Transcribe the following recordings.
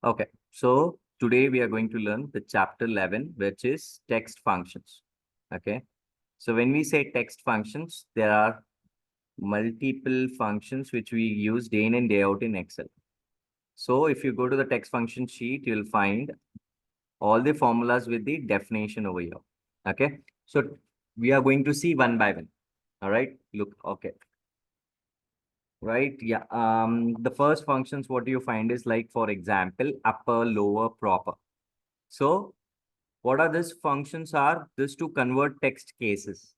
Okay, so today we are going to learn the chapter 11, which is text functions. Okay, so when we say text functions, there are multiple functions which we use day in and day out in Excel. So if you go to the text function sheet, you'll find all the formulas with the definition over here. Okay, so we are going to see one by one. All right, look, okay. Right, yeah. The first functions, what you find is like, for example, upper, lower, proper. So what are these functions are? This to convert text cases.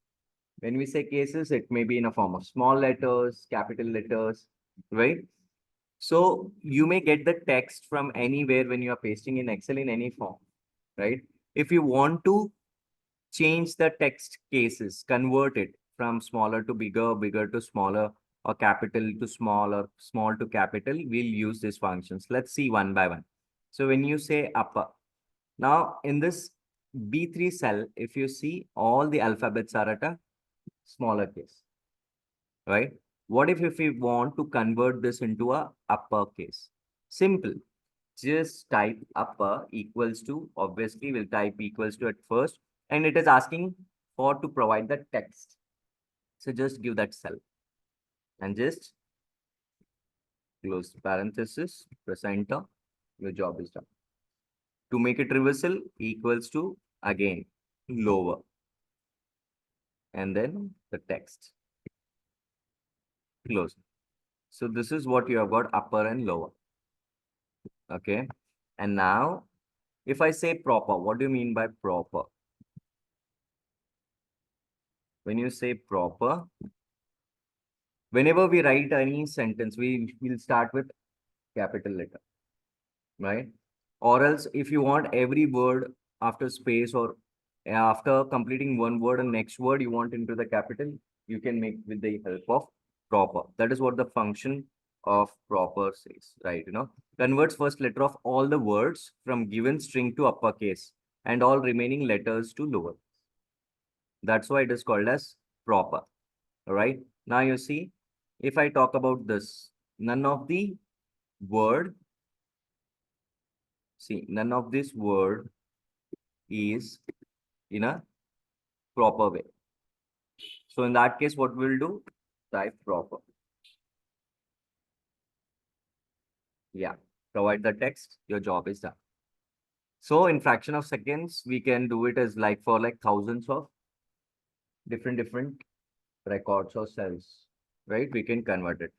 When we say cases, it may be in a form of small letters, capital letters, right? So you may get the text from anywhere when you are pasting in Excel in any form, right? If you want to change the text cases, convert it from smaller to bigger, bigger to smaller, or capital to small, or small to capital, we'll use these functions. Let's see one by one. So when you say upper, now in this B3 cell, if you see, all the alphabets are at a smaller case, right? What if we want to convert this into a uppercase? Simple. Just type upper equals to, obviously we'll type equals to at first, and it is asking for to provide the text. So just give that cell and just close parenthesis, press enter, your job is done. To make it reversal equals to, again, lower, and then the text, close. So this is what you have got, upper and lower. Okay. And now, if I say proper, what do you mean by proper? When you say proper, whenever we write any sentence, we will start with capital letter, right? Or else, if you want every word after space, or after completing one word and next word you want into the capital, you can make with the help of proper. That is what the function of proper says, right? Converts first letter of all the words from given string to uppercase and all remaining letters to lower. That's why it is called as proper. All right. Now you see, if I talk about this, none of the word, see, none of this word is in a proper way. So in that case, what we'll do? Type proper. Yeah. Provide the text, your job is done. So in fraction of seconds, we can do it as like for like thousands of different records or cells, right? We can convert it.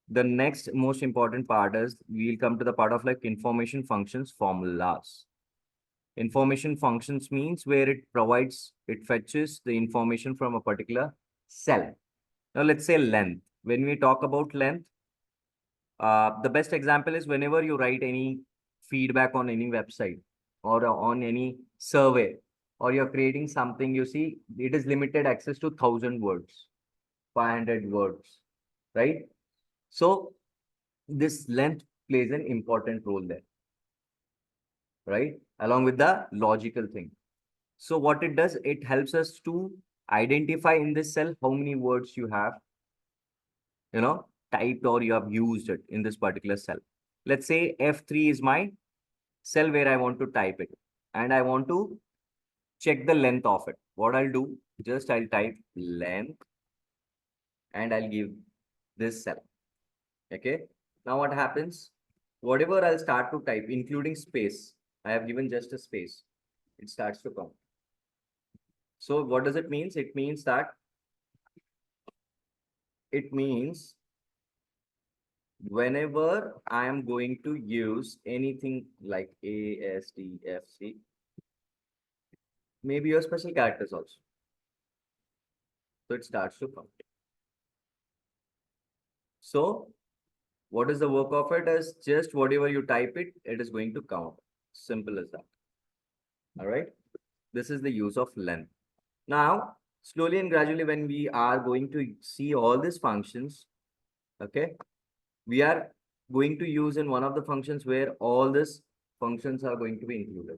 The next most important part is we'll come to the part of like information functions formulas. Information functions means where it fetches the information from a particular cell. Now let's say length. When we talk about length, the best example is whenever you write any feedback on any website or on any survey, or you're creating something, you see, it is limited access to 1,000 words, 500 words, right? So this length plays an important role there, right? Along with the logical thing. So what it does, it helps us to identify in this cell how many words you have, typed or you have used it in this particular cell. Let's say F3 is my cell where I want to type it, and I want to check the length of it. What I'll do, just I'll type length and I'll give this cell. Okay. Now what happens? Whatever I'll start to type, including space, I have given just a space. It starts to count. So what does it mean? It means whenever I am going to use anything like A, S, D, F, C, maybe your special characters also. So it starts to count. So what is the work of it? Is just whatever you type it is going to count. Simple as that. All right. This is the use of length. Now, slowly and gradually, when we are going to see all these functions, okay, we are going to use in one of the functions where all these functions are going to be included.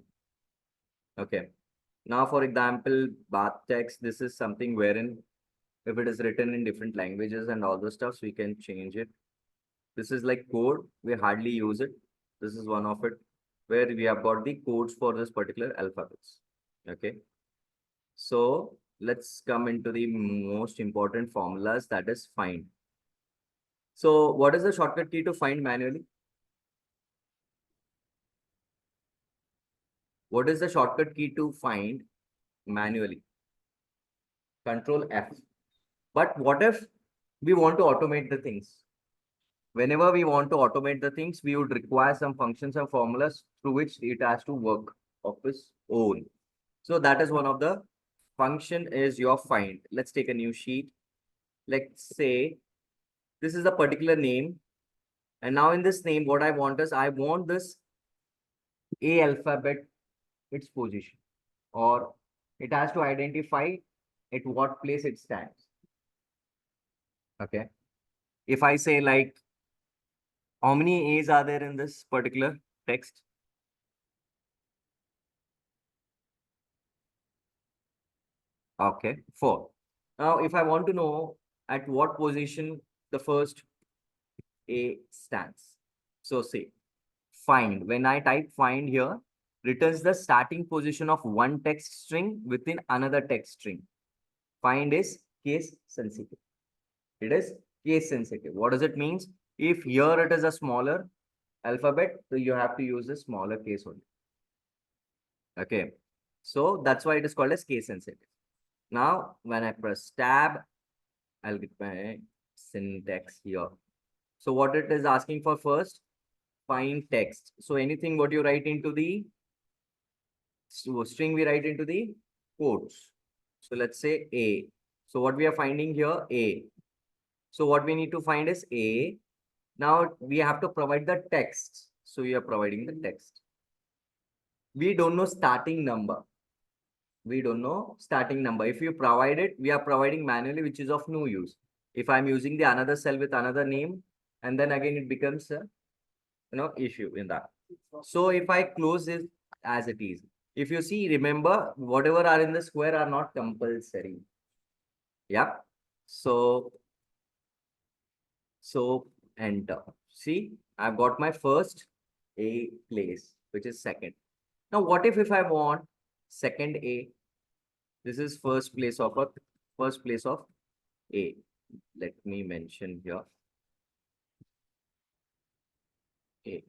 Okay. Now, for example, bath text, this is something wherein if it is written in different languages and all those stuff, we can change it. This is like code. We hardly use it. This is one of it, where we have got the codes for this particular alphabets. Okay. So let's come into the most important formulas, that is find. So what is the shortcut key to find manually? What is the shortcut key to find manually? Control F. But what if we want to automate the things? Whenever we want to automate the things, we would require some functions and formulas through which it has to work of its own. So that is one of the function is your find. Let's take a new sheet. Let's say this is a particular name. And now in this name, what I want is I want this A alphabet, its position, or it has to identify at what place it stands. Okay. If I say like, how many A's are there in this particular text? Okay, 4. Now, if I want to know at what position the first A stands. So say find. When I type find here, returns the starting position of one text string within another text string. Find is case sensitive. It is case sensitive. What does it mean? If here it is a smaller alphabet, so you have to use a smaller case only. Okay. So that's why it is called as case sensitive. Now, when I press tab, I'll get my syntax here. So what it is asking for first, find text. So anything what you write into the string, we write into the quotes. So let's say A. So what we are finding here, A. So what we need to find is A. Now we have to provide the text. So we are providing the text. We don't know starting number. We don't know starting number. If you provide it, we are providing manually, which is of no use. If I'm using the another cell with another name, and then again it becomes a issue in that. So if I close this as it is, if you see, remember, whatever are in the square are not compulsory. Yeah. So enter. See, I've got my first A place, which is second. Now, what if I want second A? This is first place of A. Let me mention here A.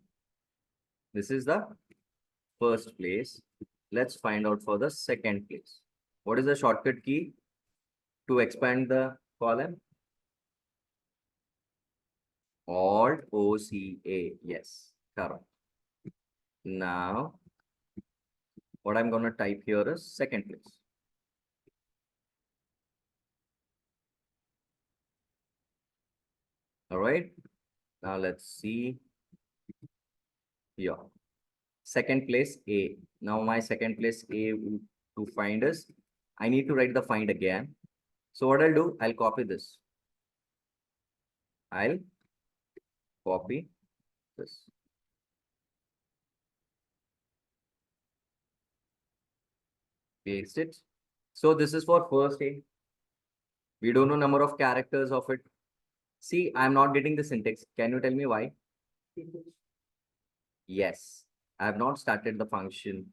This is the first place. Let's find out for the second place. What is the shortcut key to expand the column? Alt OCA. Yes, correct. Now, what I'm going to type here is second place. All right. Now let's see here. Second place A. Now my second place A to find is, I need to write the find again. So what I'll do, I'll copy this. I'll copy this. Paste it. So this is for first A. We don't know number of characters of it. See, I'm not getting the syntax. Can you tell me why? Yes, I have not started the function.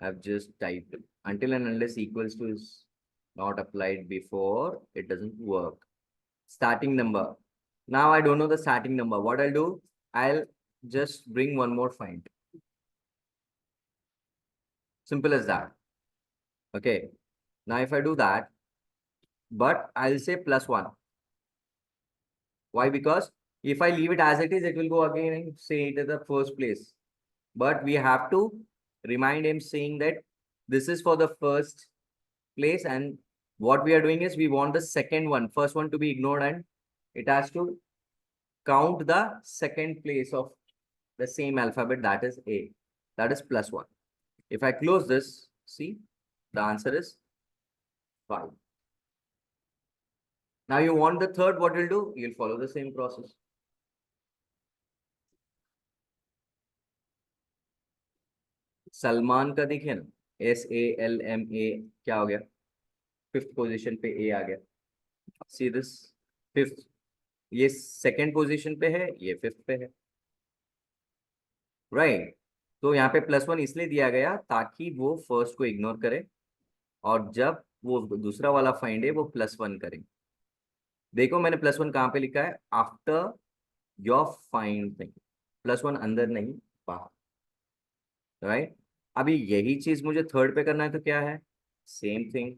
I've just typed until and unless equals to is not applied before, it doesn't work. Starting number. Now I don't know the starting number. What I'll do, I'll just bring one more find. Simple as that. Okay. Now if I do that, but I'll say +1. Why? Because if I leave it as it is, it will go again and say it is the first place. But we have to remind him saying that this is for the first place, and what we are doing is we want the second one, first one to be ignored, and it has to count the second place of the same alphabet, that is A. That is +1. If I close this, see, the answer is 5. Now you want the third, what you'll do? You'll follow the same process. Salman का देखिए ना, SALMA क्या हो गया, 5th position पे A आ गया. See this, 5th, ये 2nd position पे है, ये 5th पे है. राइट। तो यहाँ पे +1 इसलिए दिया गया ताकि वो फर्स्ट को इग्नोर करे, और जब वो दूसरा वाला फाइंड है वो +1 करे। देखो मैंने +1 कहाँ पे लिखा है, आफ्टर योर फाइंड थिंग, +1 अंदर नहीं बाहर, राइट। अभी यही चीज मुझे थर्ड पे करना है, तो क्या है, सेम थिंग,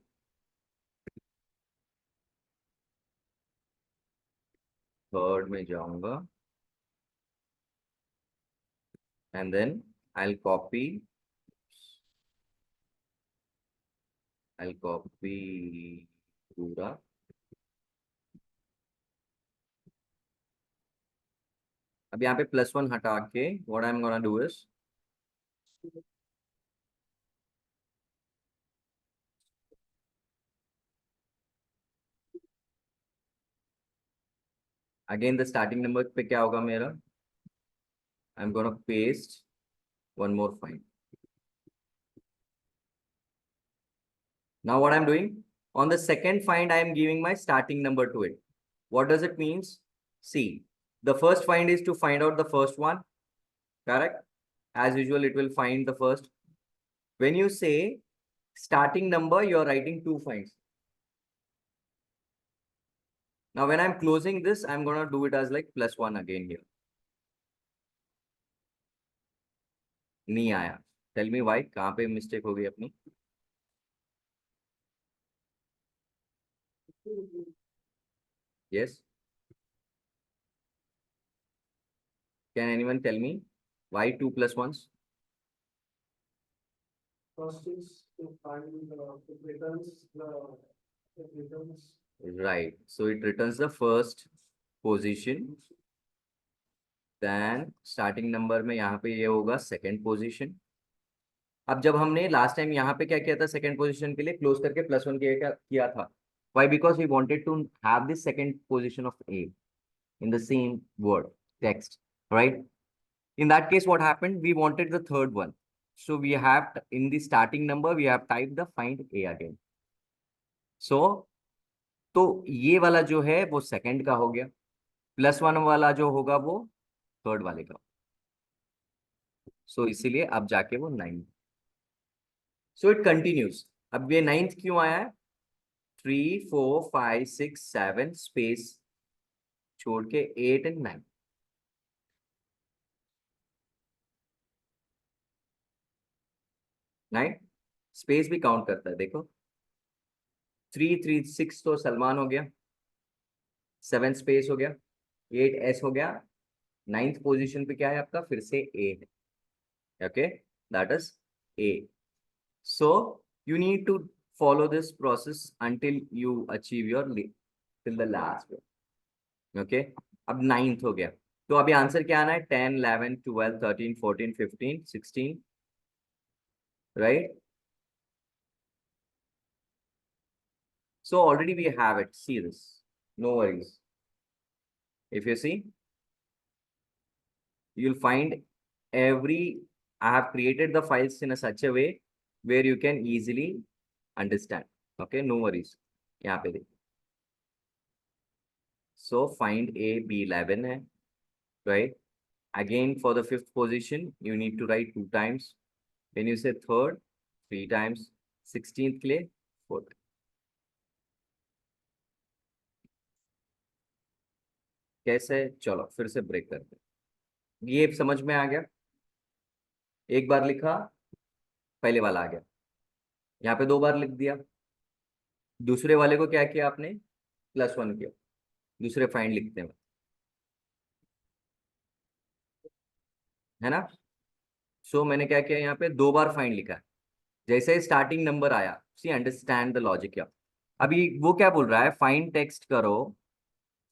थर्ड में जाऊंगा एंड देन आई कॉपी पूरा। अब यहाँ पे +1 हटा के what I am gonna do is, again the starting number पे क्या होगा मेरा, I am gonna paste one more find. Now what I'm doing, on the second find, I am giving my starting number to it. What does it means? See, the first find is to find out the first one, correct? As usual, it will find the first. When you say starting number, you're writing two finds. Now, when I'm closing this, I'm going to do it as like +1 again here. नहीं आया. Tell me why. कहाँ पे mistake हो गई अपनी? Yes. Can anyone tell me why 2 + 1s? First is to find it returns. Right. So it returns the first position. Then starting number में यहाँ पे ये होगा second position. अब जब हमने लास्ट टाइम यहाँ पे क्या किया था, सेकंड पोजीशन के लिए क्लोज करके +1 किया था. Why? Because we wanted to have the second position of A in the same word text, right? In that case, what happened? We wanted the third one. So we have in the starting number, we have typed the find A again. So तो ये वाला जो है वो second का हो गया, +1 वाला जो होगा वो थर्ड वाले का. सो इसीलिए अब जाके वो 9. So it continues. अब ये 9th क्यों आया है, 3 4 5 6 7 स्पेस छोड़ के 8 एंड 9. 9 स्पेस भी काउंट करता है, देखो 3 3 6 तो सलमान हो गया, 7 स्पेस हो गया, 8 एस हो गया, 9th पोजीशन पे क्या है आपका, फिर से ए है. Okay, that is A. So you need to follow this process until you achieve your till the last one. Okay, अब 9th हो गया, तो अभी आंसर क्या आना है, 10 11 12 13 14 15 16, right? So already we have it, see this, no worries. If you see, you'll find every, I have created the files in a such a way where you can easily understand. Okay, no worries. यहाँ पे देखिए, so find A B11 है, right? Again for the 5th position you need to write 2 times. When you say third, 3 times. 16th के लिए 4. कैसे, चलो फिर से ब्रेक करते हैं. ये समझ में आ गया, एक बार लिखा पहले वाला आ गया, यहाँ पे 2 बार लिख दिया, दूसरे वाले को क्या किया आपने, +1 किया, दूसरे फाइंड लिखते हैं, है ना. सो मैंने क्या किया, यहाँ पे 2 बार फाइंड लिखा है. जैसे स्टार्टिंग नंबर आया, सी अंडरस्टैंड द लॉजिक. क्या अभी वो क्या बोल रहा है, फाइंड टेक्स्ट करो.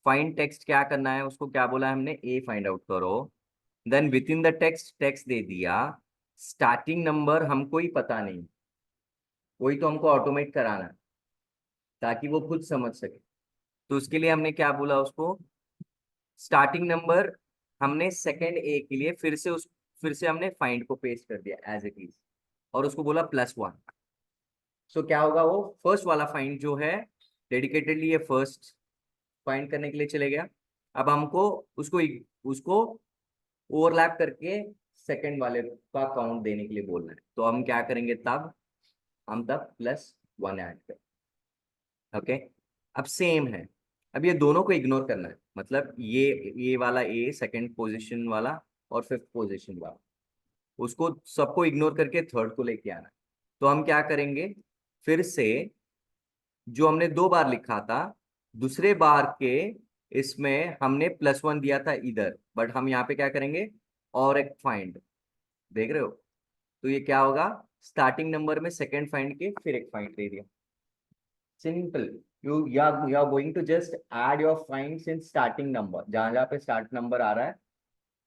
फाइंड टेक्स्ट क्या करना है, उसको क्या बोला है हमने, ए फाइंड आउट करो. Then within the text text दे दिया, स्टार्टिंग नंबर हमको ही पता नहीं, वही तो हमको ऑटोमेट कराना है ताकि वो खुद समझ सके. तो उसके लिए हमने क्या बोला उसको, स्टार्टिंग नंबर हमने सेकंड ए के लिए फिर से हमने फाइंड को पेस्ट कर दिया एज इट इज, और उसको बोला +1. सो क्या होगा, वो फर्स्ट वाला फाइंड जो है डेडिकेटेडली ये फर्स्ट फाइंड करने के लिए चले गया. अब हमको उसको उसको ओवरलैप करके सेकंड वाले का काउंट देने के लिए बोल रहे हैं, तो हम क्या करेंगे तब, हम तब +1 ऐड करें। ओके, अब सेम है, अब ये दोनों को इग्नोर करना है, मतलब ये वाला ए सेकंड पोजीशन वाला और फिफ्थ पोजीशन वाला, उसको सबको इग्नोर करके थर्ड को लेके आना है। तो हम क्या करेंगे, फिर से जो हमने 2 बार लिखा था, दूसरे बार के इसमें हमने +1 दिया था इधर, बट हम यहाँ पे क्या करेंगे, और एक फाइंड, देख रहे हो, तो ये क्या होगा, स्टार्टिंग नंबर में सेकंड फाइंड के फिर एक फाइंड दे दिया, simple. You are going to just add your finds in starting number, जहां जहां पे स्टार्ट नंबर आ रहा है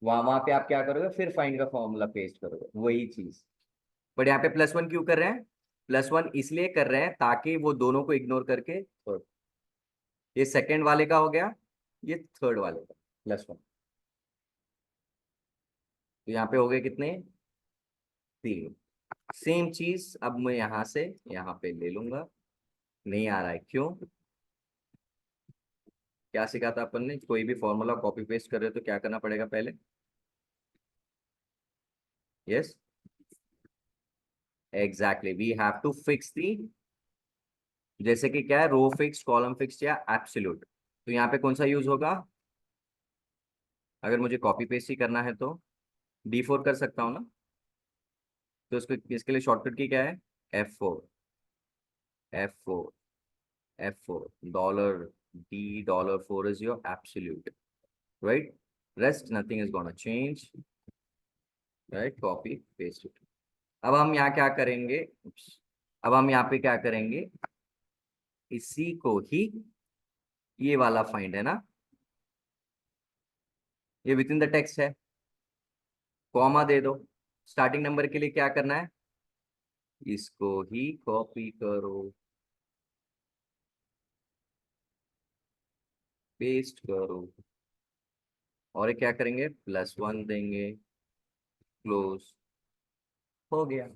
वहां वहां पे आप क्या करोगे, फिर फाइंड का फॉर्मूला पेस्ट करोगे, वही चीज। बट यहाँ पे +1 क्यों कर रहे हैं, +1 इसलिए कर रहे हैं ताकि वो दोनों को इग्नोर करके थर्ड, ये सेकंड वाले का हो गया, ये थर्ड वाले का +1, तो यहाँ पे हो गए कितने, 3। सेम चीज अब मैं यहाँ से यहाँ पे ले लूंगा, नहीं आ रहा है क्यों, क्या सिखा था अपन ने, कोई भी फॉर्मूला कॉपी पेस्ट कर रहे हो तो क्या करना पड़ेगा पहले, yes exactly, we have to fix the, जैसे कि क्या है, रो फिक्स, कॉलम फिक्स या एब्सोल्यूट, तो यहाँ पे कौन सा यूज होगा, अगर मुझे कॉपी पेस्ट ही करना है तो D4 कर सकता हूँ ना, तो इसको इसके लिए शॉर्टकट की क्या है, F4, F4, F4, $D4 is your absolute, right? Rest nothing is gonna change, right? Copy paste it. अब हम यहाँ क्या करेंगे, Oops. अब हम यहाँ पे क्या करेंगे, इसी को ही, ये वाला फाइंड है ना, ये विद इन द टेक्स्ट है, कॉमा दे दो, स्टार्टिंग नंबर के लिए क्या करना है, इसको ही कॉपी करो, पेस्ट करो, और ये क्या करेंगे, +1 देंगे, क्लोज, हो गया।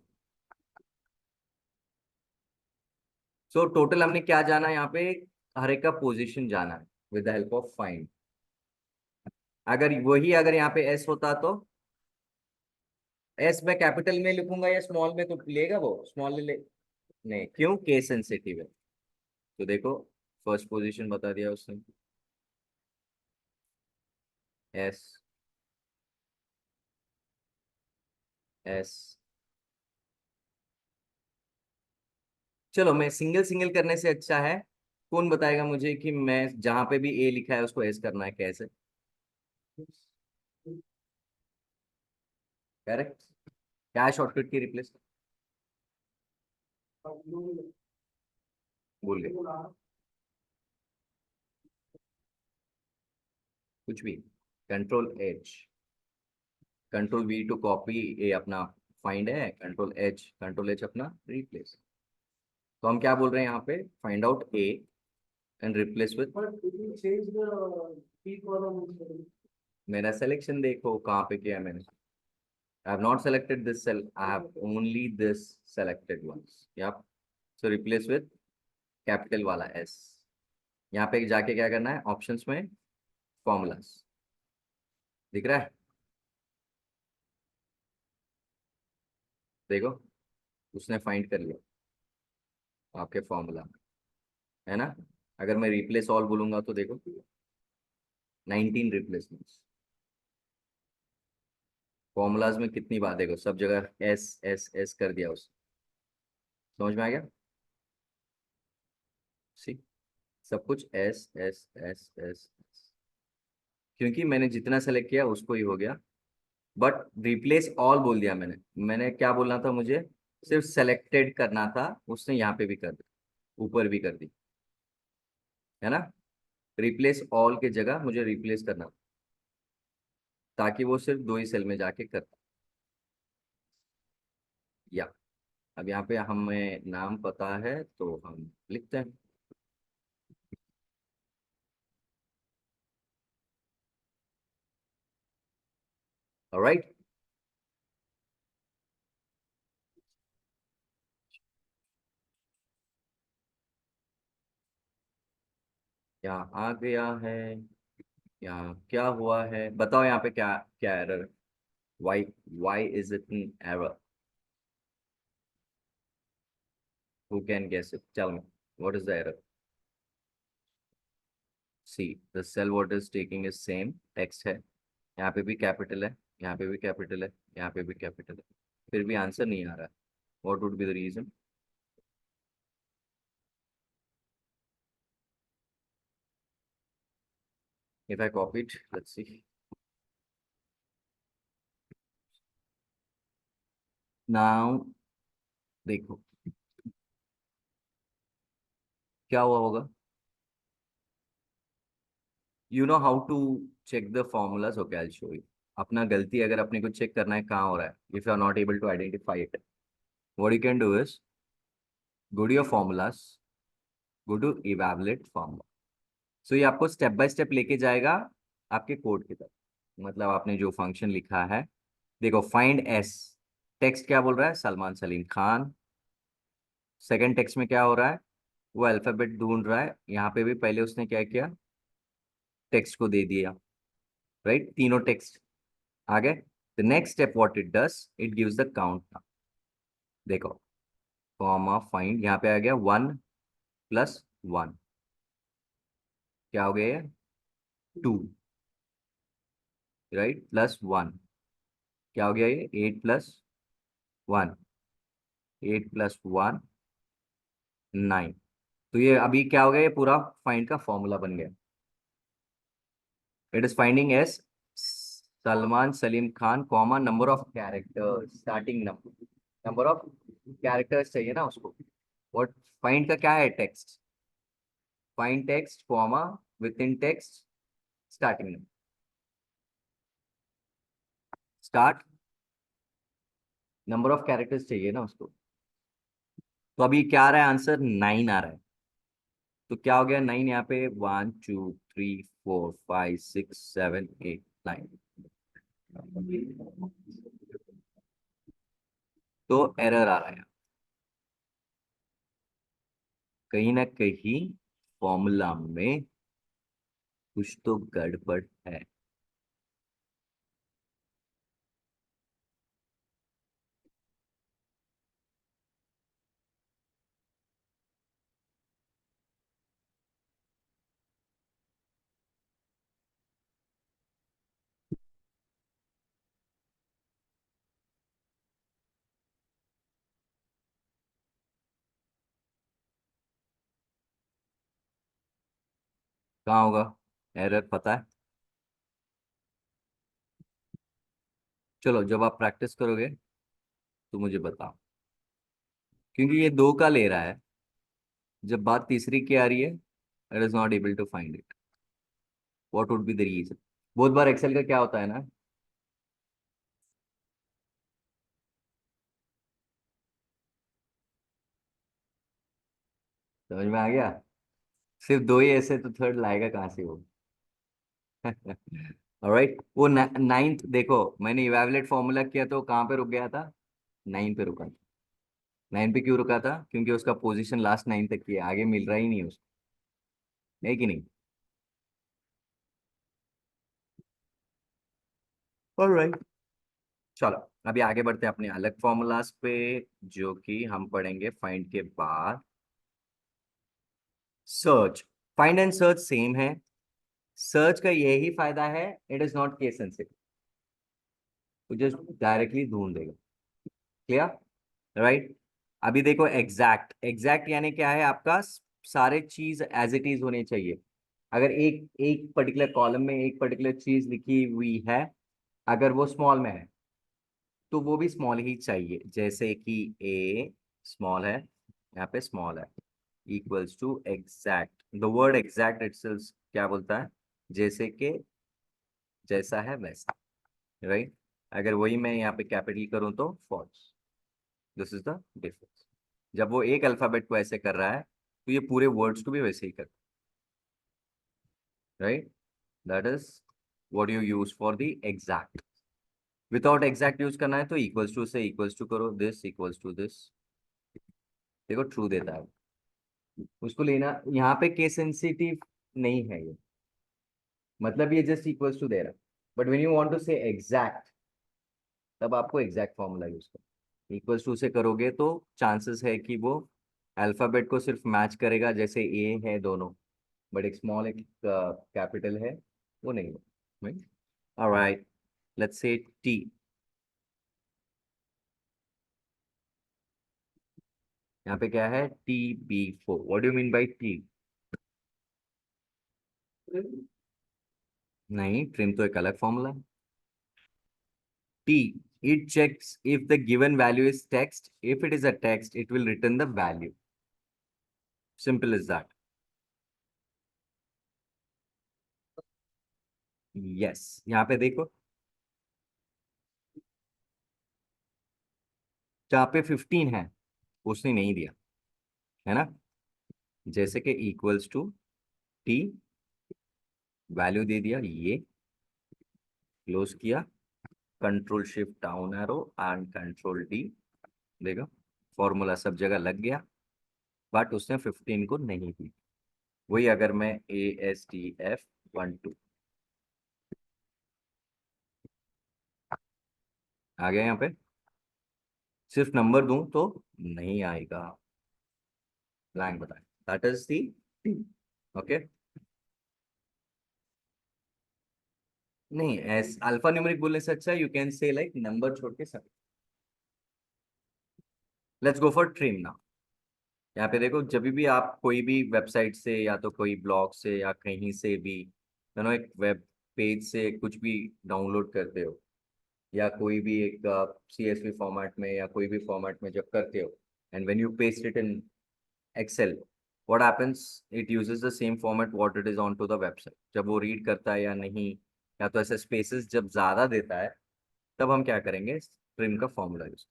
सो टोटल हमने क्या जाना है यहाँ पे, हर एक का पोजीशन जाना है with the help of find. अगर वही अगर यहाँ पे एस होता तो एस मैं कैपिटल में लिखूंगा या स्मॉल में, तो लेगा वो स्मॉल ले, नहीं क्यों, केस सेंसिटिव है, तो देखो फर्स्ट पोजीशन बता दिया उसने, एस, एस, चलो मैं सिंगल सिंगल करने से अच्छा है, कौन बताएगा मुझे कि मैं जहां पे भी ए लिखा है उसको एस करना है कैसे, करेक्ट, क्या शॉर्टकट की रिप्लेस, भूल गए, कुछ भी, control H, control V to copy, ए अपना फाइंड है, कंट्रोल H अपना रिप्लेस, तो हम क्या बोल रहे हैं यहाँ पे, find out A and replace with, But if you change the key column instead, मेरा सिलेक्शन देखो कहाँ पे किया है मैंने, I have not selected this cell, I have only this selected ones, yep, so replace with capital वाला S, यहाँ पे जाके क्या करना है, ऑप्शंस में फॉर्मूलास, दिख रहा है, देखो उसने फाइंड कर लिया आपके फॉर्मूला, है ना, अगर मैं रिप्लेस ऑल बोलूंगा तो देखो 19 रिप्लेसमेंट्स, फॉर्मूलाज में कितनी बात, देखो सब जगह एस एस एस कर दिया उस, समझ में आ गया, सी, सब कुछ एस एस एस एस, क्योंकि मैंने जितना सेलेक्ट किया उसको ही हो गया, बट रिप्लेस ऑल बोल दिया मैंने क्या बोलना था मुझे, सिर्फ सेलेक्टेड करना था, उसने यहाँ पे भी कर दिया, ऊपर भी कर दी, है ना, रिप्लेस ऑल के जगह मुझे रिप्लेस करना था, ताकि वो सिर्फ 2 ही सेल में जाके करता, या अब यहाँ पे हमें नाम पता है तो हम लिखते हैं, ऑलराइट, यहाँ आ गया है, यहाँ क्या हुआ है बताओ, यहाँ पे क्या क्या error, Why is it an error? Who can guess it? Tell me. What is the error? See, the cell what is taking is same text है, यहाँ पे भी कैपिटल है, यहाँ पे भी कैपिटल है, यहाँ पे भी कैपिटल है, फिर भी आंसर नहीं आ रहा है. What would be the reason? If I copy it, let's see. Now देखो क्या हुआ होगा. You know how to check the formulas? Okay, I'll show you. अपना गलती अगर अपने को चेक करना है कहाँ हो रहा है, if you are not able to identify it, what you can do is go to your formulas, go to evaluate formula. So ये आपको स्टेप बाय स्टेप लेके जाएगा आपके कोड की तरफ. मतलब आपने जो फंक्शन लिखा है, देखो फाइंड एस, टेक्स्ट क्या बोल रहा है, सलमान सलीम खान. सेकंड टेक्स्ट में क्या हो रहा है, वो अल्फाबेट ढूंढ रहा है. यहाँ पे भी पहले उसने क्या किया, टेक्स्ट को दे दिया, राइट. तीनों टेक्स्ट आ गए. The next step what it does, it gives the count. देखो कॉमा फाइंड, यहाँ पे आ गया 1+1, क्या हो गया, 2, राइट, +1, क्या हो गया ये, 8+1, 8+1 9. तो ये अभी क्या हो गया, ये पूरा फाइंड का फॉर्मूला बन गया. It is finding S Salman Salim Khan comma number of characters, starting number, number of characters चाहिए ना उसको. और फाइंड का क्या है, text, find text comma with in text starting number, start number of characters चाहिए ना उसको. तो अभी क्या आ रहा है, आंसर 9 आ रहा है. तो क्या हो गया, 9 यहाँ पे, 1 2 3 4 5 6 7 8 9. तो एरर आ रहा है, कहीं ना कहीं फॉर्मूला में कुछ तो गड़बड़ है. कहाँ होगा एरर, पता है. चलो जब आप प्रैक्टिस करोगे तो मुझे बताओ, क्योंकि ये 2 का ले रहा है, जब बात तीसरी की आ रही है, it is not able to find it. What would be the reason. बहुत बार एक्सेल का क्या होता है ना, समझ में आ गया, सिर्फ 2 ही ऐसे, तो थर्ड लाएगा कहाँ से वो. ऑलराइट, वो 9th देखो, मैंने इवेलुएट फॉर्मूला किया तो कहाँ पे रुक गया था, 9 पे रुका था. 9 पे क्यों रुका था, क्योंकि उसका पोजीशन लास्ट 9 तक की है, आगे मिल रहा ही नहीं उसको, है कि नहीं. ऑलराइट, चलो अभी आगे बढ़ते हैं अपने अलग फॉर्मूलाज पे, जो कि हम पढ़ेंगे फाइंड के बाद. Search, find and search same है. सर्च का यही फायदा है, it is not case sensitive, तो जस्ट डायरेक्टली ढूंढ देगा. Clear, right. अभी देखो एग्जैक्ट, एग्जैक्ट यानी क्या है, आपका सारे चीज एज इट इज होने चाहिए. अगर एक एक पर्टिकुलर कॉलम में एक पर्टिकुलर चीज लिखी हुई है, अगर वो स्मॉल में है तो वो भी स्मॉल ही चाहिए. जैसे कि ए स्मॉल है, यहाँ पे स्मॉल है, equals to exact. The word exact itself क्या बोलता है, जैसे कि जैसा है वैसा, राइट. अगर वही मैं यहाँ पे कैपिटल करूँ तो false. This is the difference. जब वो एक अल्फाबेट को ऐसे कर रहा है तो ये पूरे वर्ड्स को भी वैसे ही कर, right. That is what you use for the exact. Without exact use करना है तो इक्वल्स टू से इक्वल्स टू करो, दिस इक्वल्स टू दिस, देखो ट्रू देता है. उसको लेना यहाँ पे केस सेंसिटिव नहीं है ये, मतलब ये जस्ट इक्वल्स टू दे रहा है. But when you want to say exact, तब आपको एग्जैक्ट फॉर्मूला यूज करो। इक्वल्स टू से करोगे तो चांसेस है कि वो अल्फाबेट को सिर्फ मैच करेगा, जैसे ए है दोनों, बट एक स्मॉल एक कैपिटल है, वो नहीं है। Alright, let's say T. यहाँ पे क्या है, TB4। What do you mean by T? नहीं, ट्रिम तो एक अलग फॉर्मूला है। T, it checks if the given value is text. If it is a text, it will return the value. Simple as that. Yes. यहाँ पे देखो, जहाँ पे 15 है उसने नहीं दिया, है ना। जैसे कि इक्वल्स टू टी, वैल्यू दे दिया ये, क्लोज किया, control shift down arrow and control D, देखो फॉर्मूला सब जगह लग गया, बट उसने 15 को नहीं दी। वही अगर मैं ASTF12 आ गया यहाँ पे, सिर्फ नंबर दूं तो नहीं आएगा, ब्लैंक बताए, दैट इज दी ओके। नहीं, एस अल्फा न्यूमेरिक बोलने से अच्छा you can say like number छोड़ के सब। Let's go for trim now. यहाँ पे देखो, जब भी आप कोई भी वेबसाइट से या तो कोई ब्लॉग से या कहीं से भी एक वेब पेज से कुछ भी डाउनलोड करते हो, या कोई भी एक CSV फॉर्मेट में या कोई भी फॉर्मेट में जब करते हो, and when you paste it in Excel, what happens, it uses the same format what it is on to the website. जब वो रीड करता है या नहीं, या तो ऐसे स्पेसेस जब ज्यादा देता है, तब हम क्या करेंगे, ट्रिम का formula use,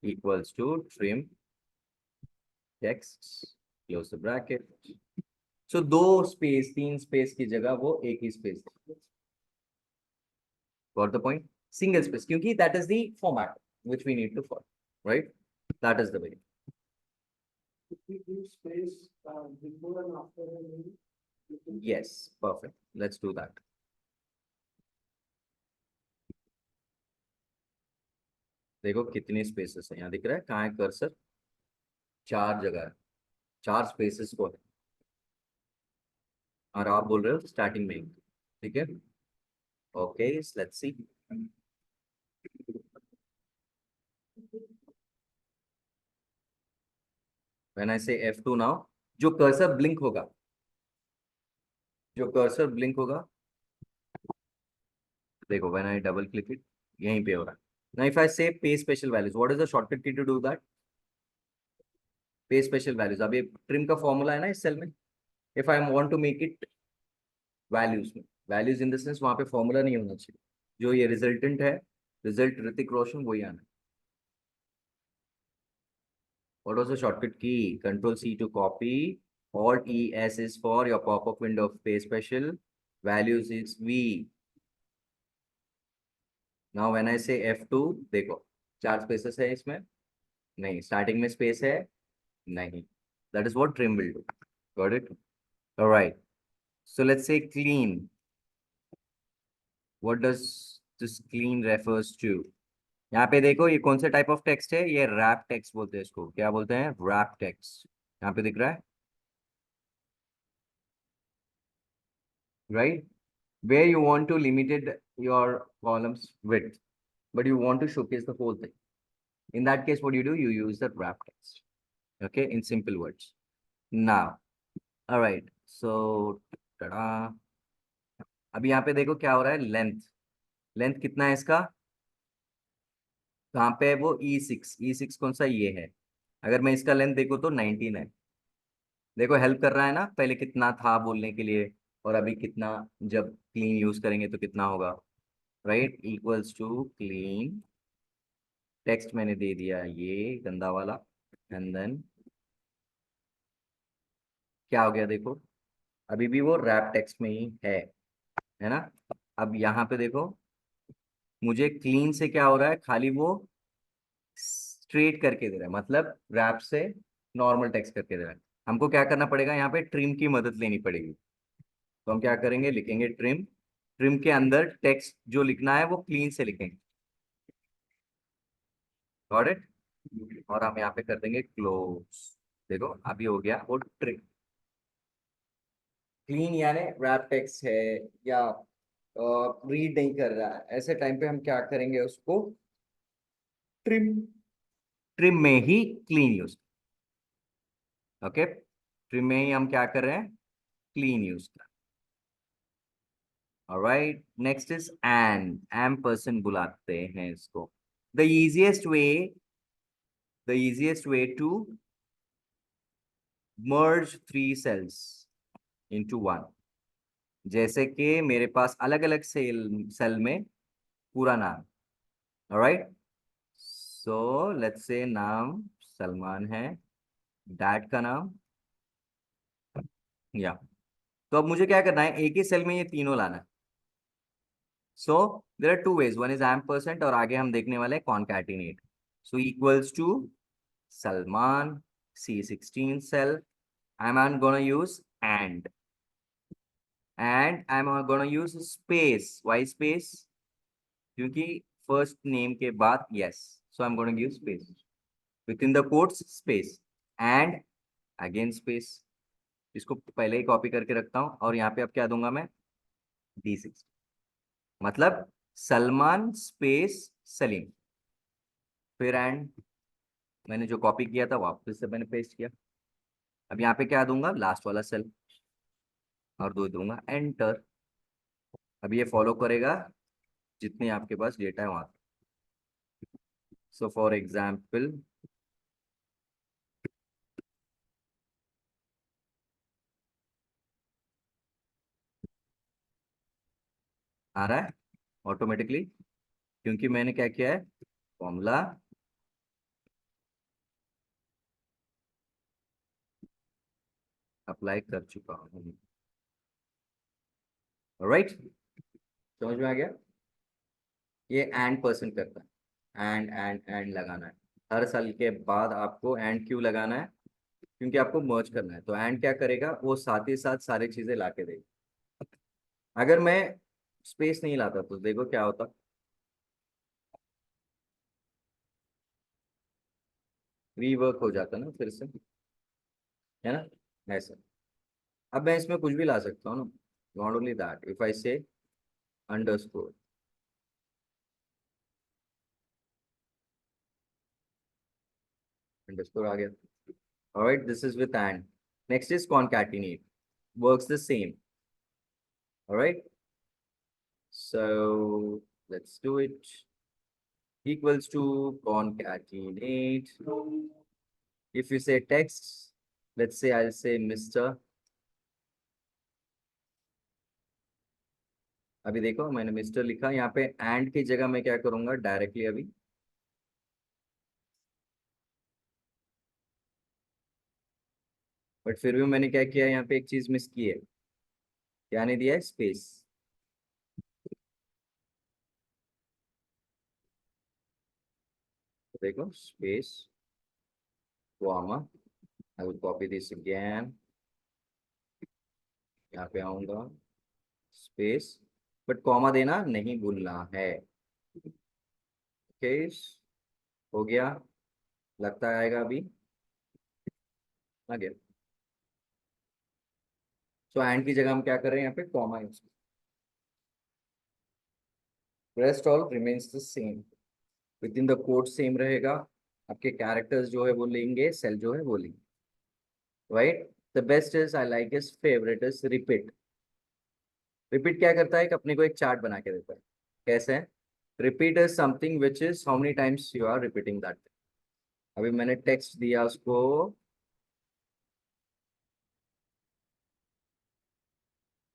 equals to trim text, close the bracket. So दो स्पेस, तीन स्पेस की जगह वो एक ही space, got the point, single space, क्योंकि that is the format which we need to follow, right, that is the way. If we do space before and after the name, Yes, perfect, let's do that. देखो कितनी spaces है, यहाँ दिख रहा है, कहाँ है कर्सर, चार जगह है, चार स्पेसेस को है, और आप बोल रहे हो स्टार्टिंग में, ठीक है। Okay, let's C. When I से F2 नाउ, जो कर्सर ब्लिंक होगा, जो कर्सर ब्लिंक होगा, देखो when I double click it, यहीं पे हो रहा है। नाउ इफ आई से पे special values, what is the shortcut की टू डू दैट, पे स्पेशल वैल्यूज। अब ये ट्रिम का फॉर्मूला है ना इस सेल में, if I want to make it values में, वैल्यूज इन द सेंस वहां पे फॉर्मूला नहीं होना चाहिए, जो ये रिजल्टेंट है, रिजल्ट ऋतिक रोशन, वही आना है। What was the shortcut key? Control C to copy. Alt ES is for your pop-up window of pay special. Values is V. Now when I say F2, देखो चार spaces है इसमें, नहीं starting में space है, नहीं, that is what trim will do. Got it? All right. So let's say clean. What does this clean refers to? यहाँ पे देखो ये कौन से टाइप ऑफ टेक्स्ट है, ये रैप टेक्स्ट बोलते हैं इसको, क्या बोलते हैं, रैप टेक्स्ट। यहाँ पे दिख रहा है, right? Where you want to limited your columns width, but you want to showcase the whole thing. In that case, what you do, you use the wrap text, okay, in simple words. Now, all right, so tada, अभी यहाँ पे देखो क्या हो रहा है, length, length कितना है इसका, कहाँ पे है वो, E6, E6 कौन सा, ये है। अगर मैं इसका लेंथ देखो तो 19 है, देखो हेल्प कर रहा है ना, पहले कितना था बोलने के लिए, और अभी कितना, जब क्लीन यूज करेंगे तो कितना होगा, right, equals to clean text मैंने दे दिया ये गंदा वाला, एंड देन क्या हो गया, देखो अभी भी वो रैप टेक्स्ट में ही है ना। अब यहाँ पे देखो, मुझे क्लीन से क्या हो रहा है, खाली वो स्ट्रेट करके दे रहा है, मतलब रैप से नॉर्मल टेक्स्ट करके दे रहा है। हमको क्या करना पड़ेगा, यहाँ पे ट्रिम की मदद लेनी पड़ेगी। तो हम क्या करेंगे, लिखेंगे ट्रिम ट्रिम के अंदर टेक्स्ट जो लिखना है वो क्लीन से लिखेंगे। Got it? और हम यहाँ पे कर देंगे क्लोज। देखो अभी हो गया वो ट्रिम। क्लीन यानी रैप टेक्स्ट है या रीड नहीं कर रहा है, ऐसे टाइम पे हम क्या करेंगे उसको ट्रिम। ट्रिम में ही क्लीन यूज। ओके, ट्रिम में ही हम क्या कर रहे हैं, क्लीन यूज कर। Alright, next is ampersand बुलाते हैं इसको। The easiest way, the easiest way to merge three cells into one. जैसे कि मेरे पास अलग अलग सेल में पूरा नाम। ऑलराइट, सो लेट्स से नाम सलमान है, डैड का नाम, या तो अब मुझे क्या करना है, एक ही सेल में ये तीनों लाना है। So there are two ways, one is ampersand और आगे हम देखने वाले हैं concatenate. So equals to Salman C16 cell. I'm gonna use and I'm gonna use space. Why space? क्योंकि first name के बाद yes, so I'm gonna give space within the quotes space and again space. इसको पहले ही copy करके रखता हूं और यहाँ पे अब क्या दूंगा मैं, D6, मतलब सलमान स्पेस सलीम, फिर एंड मैंने जो कॉपी किया था वापस से मैंने पेस्ट किया। अब यहाँ पे क्या दूंगा, लास्ट वाला सेल और दो दूंगा एंटर। अब ये फॉलो करेगा जितने आपके पास डेटा है वहां। सो फॉर एग्जाम्पल आ रहा है ऑटोमेटिकली, क्योंकि मैंने क्या किया है, फॉर्मूला अप्लाई कर चुका हूँ। राइट, समझ में आ गया? ये एंड पर्सन करता है, एंड लगाना है। हर साल के बाद आपको एंड क्यों लगाना है, क्योंकि आपको मर्ज करना है। तो एंड क्या करेगा, वो साथ ही साथ सारी चीजें ला के देगा। अगर मैं स्पेस नहीं लाता तो देखो क्या होता, रीवर्क हो जाता ना फिर से, है ना ऐसा। अब मैं इसमें कुछ भी ला सकता हूँ ना, not only that, if I से अंडरस्कोर, अंडरस्कोर आ गया। Alright, this is with and. Next is concatenate, works the same. Alright, so let's do it. Equals to concatenate. If you say text, let's say I'll say Mr. अभी देखो मैंने mister लिखा, यहाँ पे and की जगह मैं क्या करूंगा डायरेक्टली अभी, बट फिर भी मैंने क्या किया, यहाँ पे एक चीज मिस की है, क्या नहीं दिया है, स्पेस। देखो space, comma, I will copy this again, यहाँ पे आऊंगा स्पेस, बट कॉमा देना नहीं भूलना है। ओके, हो गया, लगता है आएगा अभी, आ गया। सो एंड की जगह हम क्या कर रहे हैं, यहाँ पे comma use, rest all remains the same, with in the code same रहेगा। आपके कैरेक्टर्स जो है वो लेंगे, सेल जो है वो लेंगे। Right, the best is I like is favourite is repeat. Repeat क्या करता है कि अपने को एक चार्ट बना के देता है। कैसे है, repeat is something which is how many times you are repeating that. अभी मैंने टेक्स्ट दिया उसको,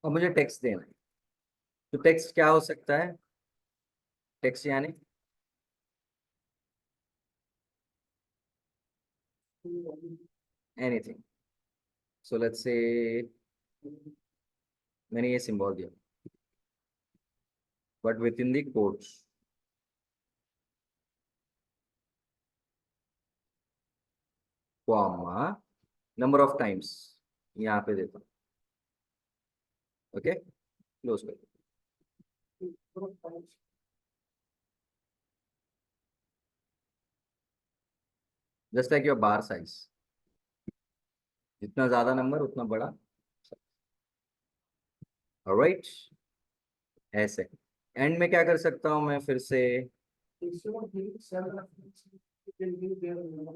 और मुझे टेक्स्ट देना है, तो टेक्स्ट क्या हो सकता है, टेक्स्ट यानी एनीथिंग। सो लेट्स से मैंने ये सिंबल दिया, but with in the codes, comma, number of times यहाँ पे देता हूँ। ओके, क्लोज कर। number of times. Just like your bar size, जितना ज्यादा नंबर उतना बड़ा। ऑलराइट, ऐसे एंड में क्या कर सकता हूं मैं फिर से, Instead of giving cell reference, you can give their number.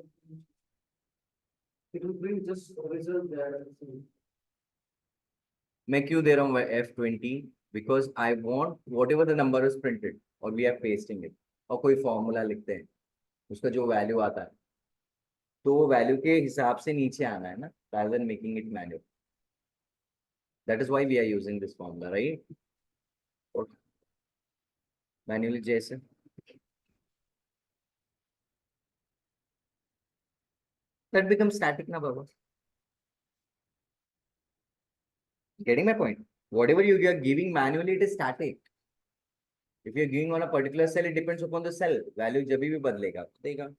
It will bring just result there. मैं क्यों दे रहा हूँ F20, because I want what ever the number is printed और वी आर पेस्टिंग इट, और कोई फॉर्मूला लिखते हैं, उसका जो वैल्यू आता है तो वो वैल्यू के हिसाब से नीचे आना है ना, rather than making it manual. That is why we are using this formula, right? Manually जैसे that becomes static ना बाबा. Getting my point? Whatever you are giving manually, it is static. If you are giving on a particular cell, it depends upon the cell. Value जब भी बदलेगा देगा,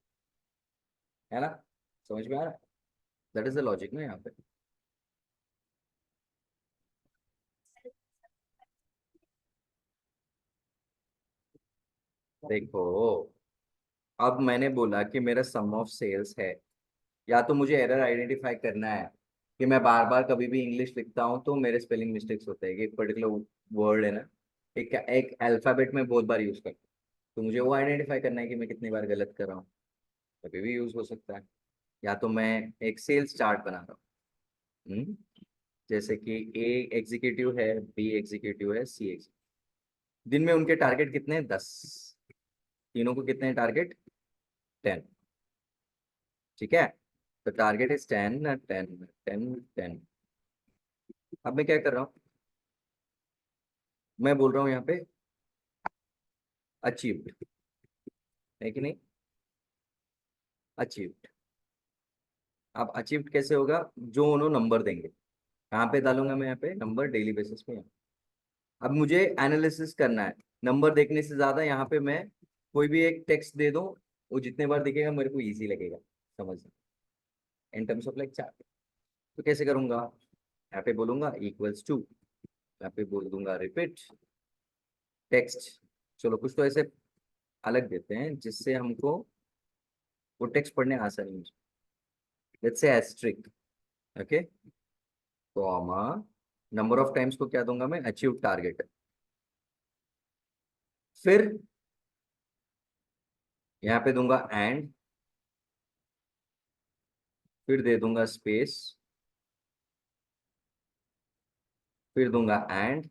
है ना? समझ में आ रहा है? That is the logic ना यहाँ पे. देखो, अब मैंने बोला कि मेरा सम ऑफ सेल्स है, या तो मुझे एरर आइडेंटिफाई करना है कि मैं बार बार कभी भी इंग्लिश लिखता हूँ तो मेरे स्पेलिंग मिस्टेक्स होते हैं, कि एक पर्टिकुलर वर्ड है ना, एक एक अल्फाबेट में बहुत बार यूज करता हूँ, तो मुझे वो आइडेंटिफाई करना है कि मैं कितनी बार गलत कर रहा हूँ, कभी भी यूज हो सकता है। या तो मैं एक सेल्स चार्ट बना रहा हूँ, जैसे कि ए एग्जीक्यूटिव है, बी एग्जीक्यूटिव है, सी एग्जीक्यूटिव, दिन में उनके टारगेट कितने हैं? 10, तीनों को कितने टारगेट? 10, ठीक है। तो टारगेट इज 10 10 10 10। अब मैं क्या कर रहा हूँ, मैं बोल रहा हूँ यहाँ पे अचीव्ड, है कि नहीं? अचीव्ड। अब अचीव्ड कैसे होगा? जो उन्होंने नंबर देंगे, कहाँ पे डालूंगा मैं? यहाँ पे नंबर, डेली बेसिस पे। अब मुझे एनालिसिस करना है, नंबर देखने से ज्यादा यहाँ पे मैं कोई भी एक टेक्स्ट दे दूं, वो जितने बार दिखेगा मेरे को इजी लगेगा समझना, इन टर्म्स ऑफ लाइक चार्ट। तो कैसे करूंगा? यहाँ पे बोलूंगा इक्वल्स टू, यहाँ पे बोल दूंगा रिपीट टेक्स्ट। चलो कुछ तो ऐसे अलग देते हैं जिससे हमको वो टेक्स्ट पढ़ने आसानी हो। Let's say asterisk, okay, comma, number of times को क्या दूंगा मैं? Achieve target. फिर यहाँ पे दूंगा एंड, फिर दे दूंगा स्पेस, फिर दूंगा एंड,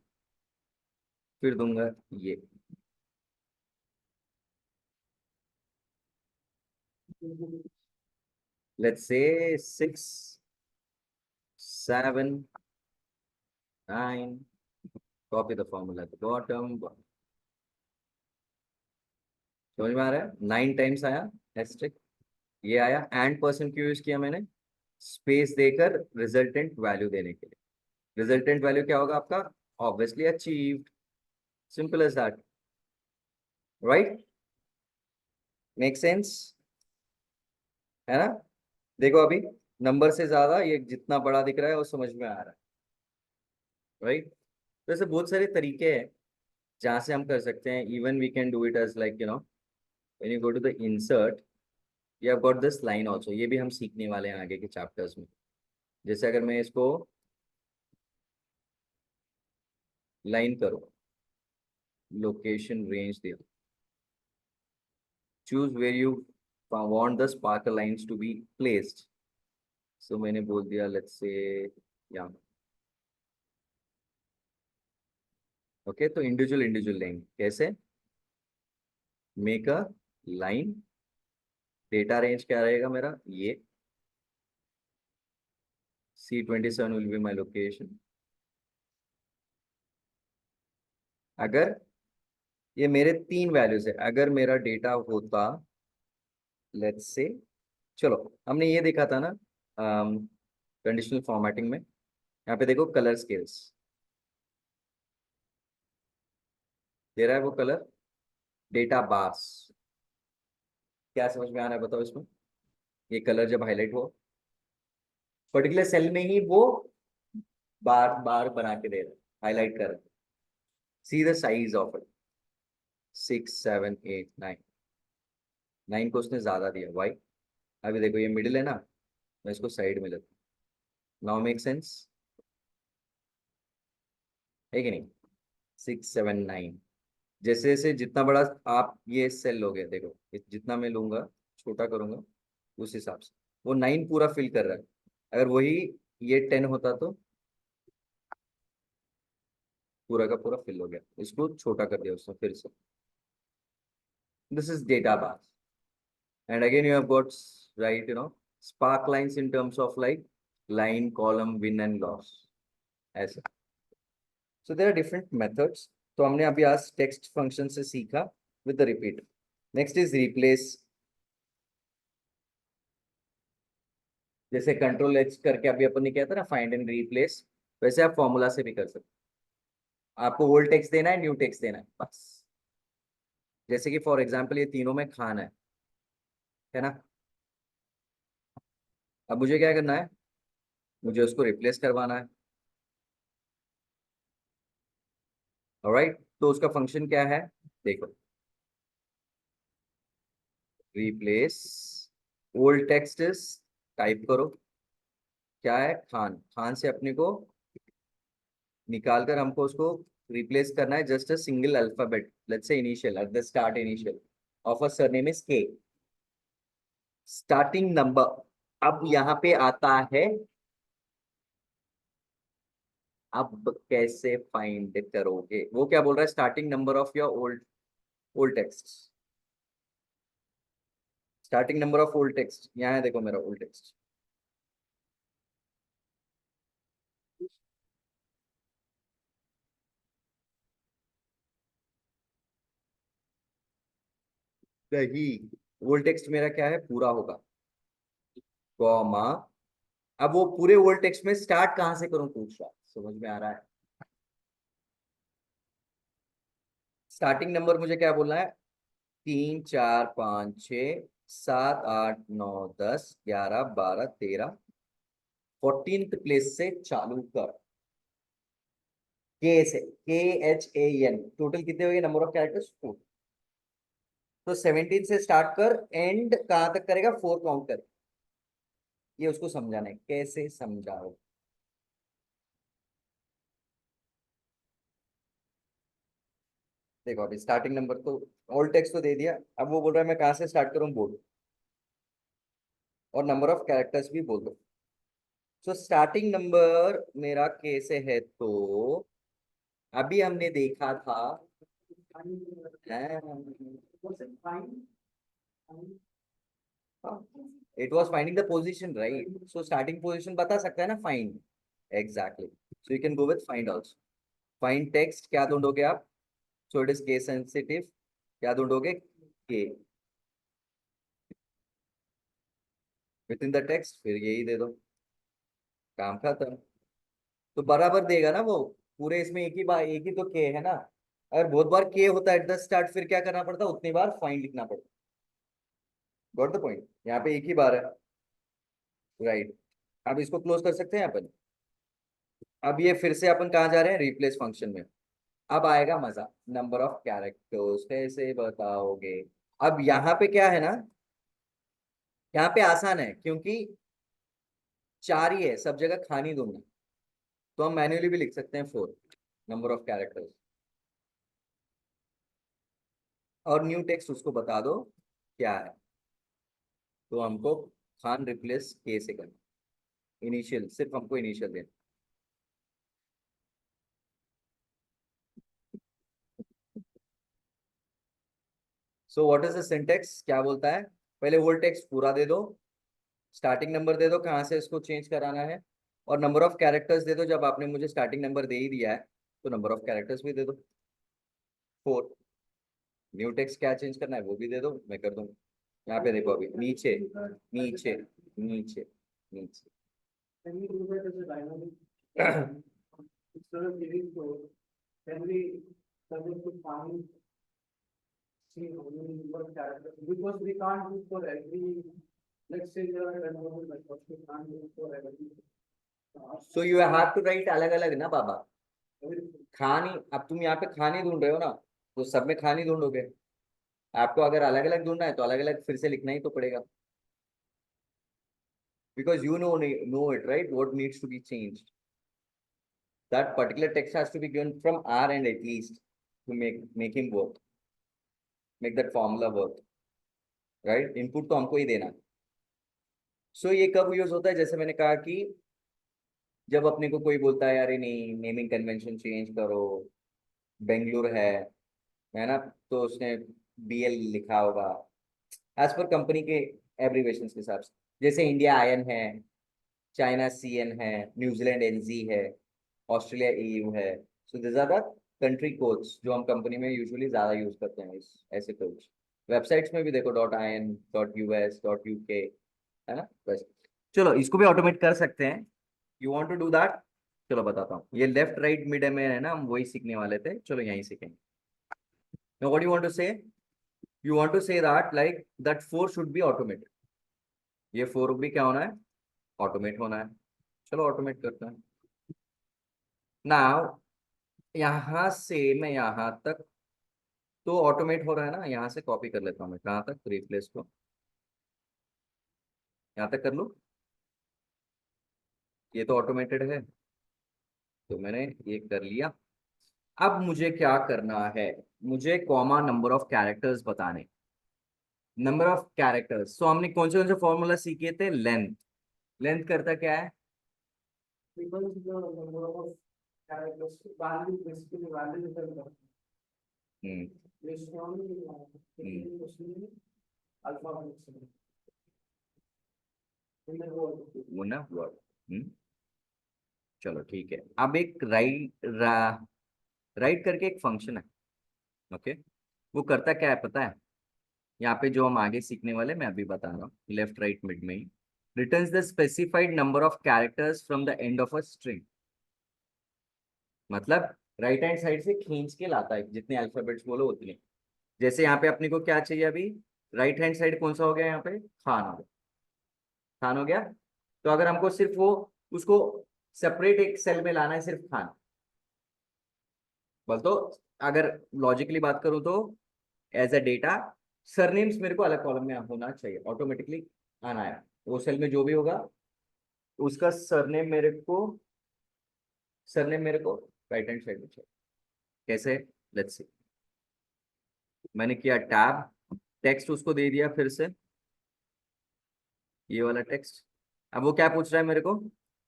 फिर दूंगा ये। Let's say 6 7 9, copy the formula at the bottom. समझ में आ रहा है? 9 टाइम्स आया एस्ट्रिक, ये आया, एंड पर्सन क्यों यूज किया मैंने? स्पेस देकर रिजल्टेंट वैल्यू देने के लिए। रिजल्टेंट वैल्यू क्या होगा आपका? Obviously achieved, simple as that, right? Make sense, है ना? देखो अभी नंबर से ज्यादा ये जितना बड़ा दिख रहा है वो समझ में आ रहा है, राइट? तो ऐसे बहुत सारे तरीके हैं जहाँ से हम कर सकते हैं। Even we can do it as like when you go to the insert, you have got this line also, ये भी हम सीखने वाले हैं आगे के चैप्टर्स में। जैसे अगर मैं इसको लाइन करूँ, लोकेशन रेंज दिया, choose where you want the sparkle lines to be placed. So मैंने बोल दिया लेट्स से यहाँ, ओके। तो इंडिविजुअल इंडिविजुअल लेंगे कैसे? Make a line, data range क्या रहेगा मेरा? ये C27 will be my location. अगर ये मेरे 3 वैल्यूज है, अगर मेरा डेटा होता, लेट्स से, चलो हमने ये देखा था ना कंडीशनल फॉर्मेटिंग में, यहाँ पे देखो कलर स्केल्स दे रहा है, वो कलर डेटा बार्स। क्या समझ में आ रहा है बताओ इसमें? ये कलर जब हाईलाइट हो पर्टिकुलर सेल में ही वो बार बार बना के दे रहा है, हाईलाइट कर रहा है। See the size of it, 6 7 8 9, 9 को उसने ज्यादा दिया, वाई? अभी देखो ये मिडिल है ना, मैं इसको साइड में लेता हूँ, नाउ मेक सेंस है कि नहीं? 6 7 9, जैसे जैसे जितना बड़ा आप ये सेल लोगे, देखो जितना मैं लूंगा छोटा करूंगा उस हिसाब से वो 9 पूरा फिल कर रहा है। अगर वही ये 10 होता तो पूरा का पूरा फिल हो गया, इसको छोटा कर दिया उसने फिर से। This is data bar, and again you have got right, spark lines in terms of like line column win and loss, ऐसा। So there are different methods. तो हमने अभी आज टेक्स्ट फंक्शन से सीखा with the repeat. Next is replace. जैसे control H करके अभी अपन ने किया था ना, फाइंड एंड रिप्लेस, वैसे आप फॉर्मूला से भी कर सकते हो। आपको ओल्ड टेक्स्ट देना है, न्यू टेक्स्ट देना है, बस। जैसे कि फॉर एग्जाम्पल ये तीनों में खान है ना? अब मुझे क्या करना है, मुझे उसको रिप्लेस करवाना है। ऑलराइट, तो उसका फंक्शन क्या है, देखो, replace old text is, type करो क्या है, खान। खान से अपने को निकाल कर हमको उसको रिप्लेस करना है, just a single alphabet, let's say initial at the start, initial of a surname is के, स्टार्टिंग नंबर। अब यहाँ पे आता है, अब कैसे फाइंड करोगे? वो क्या बोल रहा है, starting number of your old old text, starting number of old text यहाँ है, देखो मेरा ओल्ड टेक्स्ट। ही ओल्ड टेक्स्ट मेरा क्या है, पूरा होगा, कॉमा। अब वो पूरे ओल्ड टेक्स्ट में स्टार्ट कहां से करूं, पूछ रहा, समझ में आ रहा है? स्टार्टिंग नंबर मुझे क्या बोलना है, 3 4 5 6 7 8 9 10 11 12 13, 14th प्लेस से चालू कर, के से, KHAN। टोटल कितने हो गए नंबर ऑफ कैरेक्टर्स, 4। तो 17 से स्टार्ट कर, एंड कहां तक करेगा, 4 काउंट कर। ये उसको समझाना है, कैसे समझाओ? देखो अभी स्टार्टिंग नंबर तो ऑल टेक्स्ट तो दे दिया, अब वो बोल रहा है मैं कहां से स्टार्ट करूं, बोल, और नंबर ऑफ कैरेक्टर्स भी बोल दो। सो स्टार्टिंग नंबर मेरा के से है, तो अभी हमने देखा था, it was finding the position, right? So starting position बता सकता है ना, find, exactly. So you can go with find also. Find text क्या ढूंढोगे आप, so it is case sensitive, क्या ढूंढोगे, के विद इन द टेक्स्ट, फिर यही दे दो, काम खत्म। तो बराबर देगा ना वो, पूरे इसमें एक ही बार, एक ही तो के है ना। अगर बहुत बार के होता है एट द स्टार्ट, फिर क्या करना पड़ता, उतनी बार फाइंड लिखना पड़ता। Got the point? यहाँ पे एक ही बार है, राइट? अब इसको क्लोज कर सकते हैं अपन। अब ये फिर से अपन कहाँ जा रहे हैं, रिप्लेस फंक्शन में। अब आएगा मजा, नंबर ऑफ कैरेक्टर्स कैसे बताओगे? अब यहाँ पे क्या है ना, यहाँ पे आसान है, क्योंकि 4 ही है, सब जगह खानी दूंगा, तो हम मैन्युअली भी लिख सकते हैं 4 नंबर ऑफ कैरेक्टर्स। और न्यू टेक्स्ट उसको बता दो क्या है, तो हमको खान रिप्लेस के से करना, इनिशियल, सिर्फ हमको इनिशियल देना। So what is the syntax, क्या बोलता है, पहले वोल्ट टेक्स्ट पूरा दे दो, स्टार्टिंग नंबर दे दो कहाँ से इसको चेंज कराना है, और नंबर ऑफ कैरेक्टर्स दे दो, जब आपने मुझे स्टार्टिंग नंबर दे ही दिया है तो नंबर ऑफ कैरेक्टर्स भी दे दो, 4। न्यू टेक्स्ट क्या चेंज करना है वो भी दे दो, मैं कर दूंगा। यहाँ पे देखो, अभी नीचे नीचे नीचे नीचे। Can we do that as a dynamic? Instead of giving code, can we suggest to find, see how many number of characters? Because we can't do for every, let's say there are 10 like what we can't do for every. So you have to write अलग अलग ना बाबा, खानी, अब तुम यहाँ पे खानी ढूंढ रहे हो ना, तो सब में खानी ढूंढोगे। आपको अगर अलग अलग ढूंढना है तो अलग अलग फिर से लिखना ही तो पड़ेगा, because you know it, right, what needs to be changed. That particular text has to be given from our end at least to make him work, make that formula work, right? Input तो हमको ही देना। सो ये कब use होता है, जैसे मैंने कहा कि जब अपने को कोई बोलता है यार ये नहीं, नेमिंग कन्वेंशन चेंज करो, बेंगलुरु है ना, तो उसने BL लिखा होगा एज पर कंपनी के एब्रीवेशन के हिसाब से। जैसे इंडिया IN है, चाइना CN है, न्यूजीलैंड NZ है, ऑस्ट्रेलिया EU है। So this are the country codes जो हम कंपनी में यूजुअली ज्यादा यूज करते हैं, इस ऐसे कोड्स। वेबसाइट्स में भी देखो .in, .US, .UK, है ना, बस। चलो इसको भी ऑटोमेट कर सकते हैं, you want to do that. चलो बताता हूँ, ये लेफ्ट राइट मिड में है ना, हम वही सीखने वाले थे, चलो यहीं सीखेंगे। Now what do you want to say? You want to say that like that 4 should be automated, ये 4 भी क्या होना है, ऑटोमेट होना है। चलो ऑटोमेट करते हैं। नाउ यहाँ से मैं यहाँ तक तो ऑटोमेट हो रहा है ना, यहाँ से कॉपी कर लेता हूँ मैं, कहाँ तक, रिप्लेस को यहाँ तक कर लूँ, ये तो ऑटोमेटेड है, तो मैंने ये कर लिया। अब मुझे क्या करना है, मुझे कॉमा नंबर ऑफ कैरेक्टर्स बताने। नंबर ऑफ कैरेक्टर्स, सो हमने कौन से फॉर्मूला सीखे थे, लेंथ। लेंथ करता क्या है, Because the number of characters, value, basically value return करते हम्म हैं। Based on हम्म उसमें alphabet से in the word. वो ना वर्ड। चलो ठीक है, अब एक राइट करके एक फंक्शन है, ओके। वो करता क्या है पता है, यहाँ पे जो हम आगे सीखने वाले, मैं अभी बता रहा हूँ, लेफ्ट राइट मिड में ही, returns the specified number of characters from the end of a string. मतलब राइट हैंड साइड से खींच के लाता है, जितने अल्फाबेट्स बोलो उतने। जैसे यहाँ पे अपने को क्या चाहिए अभी, राइट हैंड साइड कौन सा हो गया, यहाँ पे खान हो गया, खान हो गया। तो अगर हमको सिर्फ वो उसको सेपरेट एक सेल में लाना है, सिर्फ खान, बोल तो, अगर लॉजिकली बात करूं तो एज अ डेटा, सरनेम्स मेरे को अलग कॉलम में होना चाहिए, ऑटोमेटिकली आना है, वो सेल में जो भी होगा उसका सरनेम मेरे को राइट हैंड साइड में चाहिए। कैसे, लेट्स सी। मैंने किया टैब, टेक्स्ट उसको दे दिया फिर से, ये वाला टेक्स्ट। अब वो क्या पूछ रहा है मेरे को,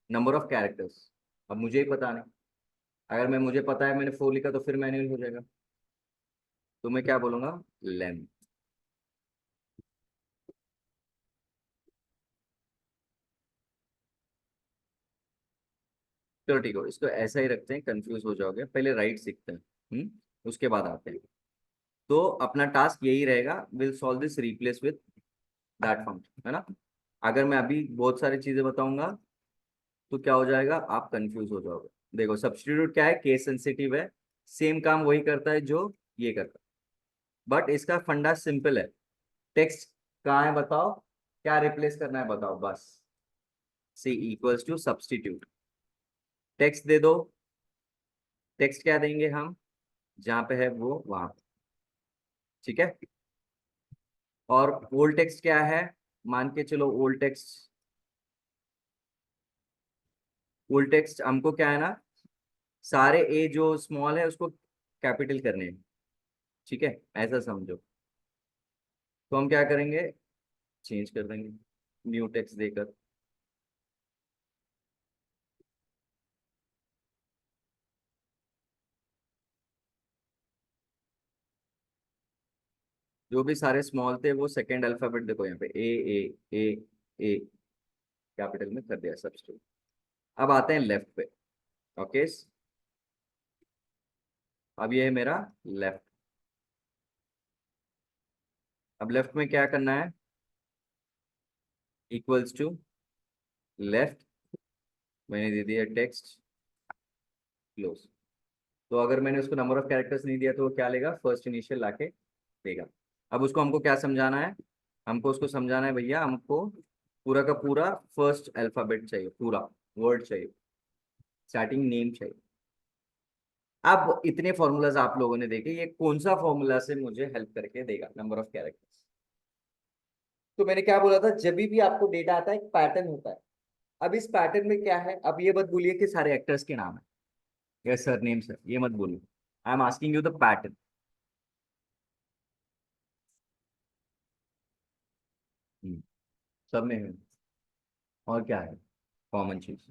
नंबर ऑफ कैरेक्टर्स। अब मुझे ही पता नहीं, अगर मुझे पता है मैंने 4 लिखा तो फिर मैन्युअल हो जाएगा, तो मैं क्या बोलूंगा, लेंथ। चलो ठीक है, इसको ऐसा ही रखते हैं, कंफ्यूज हो जाओगे, पहले राइट सीखते हैं, उसके बाद आते हैं। तो अपना टास्क यही रहेगा, will solve this replace with that function, है ना। अगर मैं अभी बहुत सारी चीजें बताऊंगा तो क्या हो जाएगा, आप कंफ्यूज हो जाओगे। देखो सब्स्टिट्यूट क्या है, केस सेंसिटिव है, सेम काम वही करता है जो ये करता है, बट इसका फंडा सिंपल है। टेक्स्ट कहाँ है बताओ, क्या रिप्लेस करना है बताओ, बस सी इक्वल्स टू सब्स्टिट्यूट, टेक्स्ट दे दो। टेक्स्ट क्या देंगे हम, जहाँ पे है वो वहां, ठीक है। और ओल्ड टेक्स्ट क्या है, मान के चलो ओल्ड टेक्स्ट हमको क्या है ना, सारे ए जो स्मॉल है उसको कैपिटल करने हैं, ठीक है, ऐसा समझो। तो हम क्या करेंगे, चेंज कर देंगे न्यू टेक्स्ट देकर। जो भी सारे स्मॉल थे वो सेकेंड अल्फाबेट देखो यहाँ पे, ए कैपिटल में कर दिया सब्स्टिट्यूट। अब आते हैं लेफ्ट पे, ओके। अब ये है मेरा लेफ्ट। अब लेफ्ट में क्या करना है, इक्वल्स टू लेफ्ट, मैंने दे दिया टेक्स्ट क्लोज। तो अगर मैंने उसको नंबर ऑफ कैरेक्टर्स नहीं दिया तो वो क्या लेगा, फर्स्ट इनिशियल लाके देगा। अब उसको हमको क्या समझाना है, हमको उसको समझाना है भैया, हमको पूरा का पूरा फर्स्ट अल्फाबेट चाहिए, पूरा वर्ड चाहिए, स्टार्टिंग नेम चाहिए। अब इतने फॉर्मूलाज आप लोगों ने देखे, ये कौन सा फॉर्मूला से मुझे हेल्प करके देगा नंबर ऑफ कैरेक्टर्स? तो मैंने क्या बोला था, जब भी आपको डेटा आता है एक पैटर्न होता है। अब इस पैटर्न में क्या है, अब ये मत बोलिए कि सारे एक्टर्स के नाम है या सरनेम सर, ये मत बोलिए। I am asking you the pattern. सब में है। और क्या है कॉमन चीज?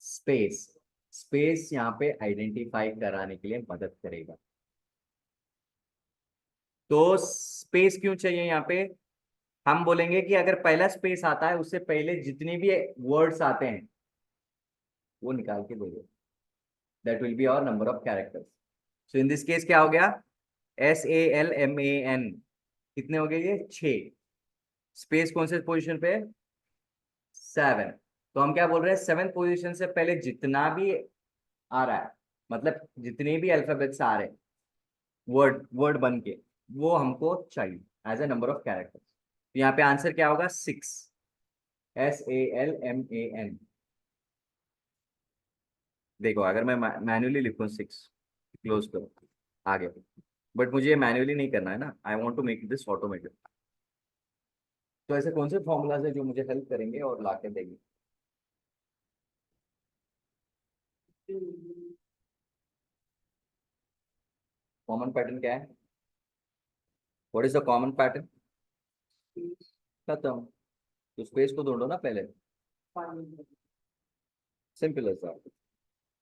स्पेस। स्पेस यहाँ पे आइडेंटिफाई कराने के लिए मदद करेगा। तो स्पेस क्यों चाहिए यहाँ पे? हम बोलेंगे कि अगर पहला स्पेस आता है उससे पहले जितने भी वर्ड्स आते हैं वो निकाल के दे दो। That will be our number of characters. So in this case क्या हो गया, SALMAN, कितने हो गए ये? 6। स्पेस कौन से पोजीशन पे है? 7। तो हम क्या बोल रहे हैं, 7th पोजीशन से पहले जितना भी आ रहा है, मतलब जितने भी अल्फाबेट्स आ रहे हैं वर्ड वर्ड बन के, वो हमको चाहिए as a number of characters. तो यहाँ पे आंसर क्या होगा? 6। SALMAN। देखो अगर मैं मैन्युअली लिखूँ 6, क्लोज करो, आ गया। बट मुझे मैन्युअली नहीं करना है ना, I want to make this automatic. तो ऐसे कौन से फॉर्मूलाज है जो मुझे हेल्प करेंगे और ला के देंगे? कॉमन पैटर्न क्या है? What is the common pattern? खत्म। तो स्पेस को ढूंढो ना पहले। सिंपल है sir.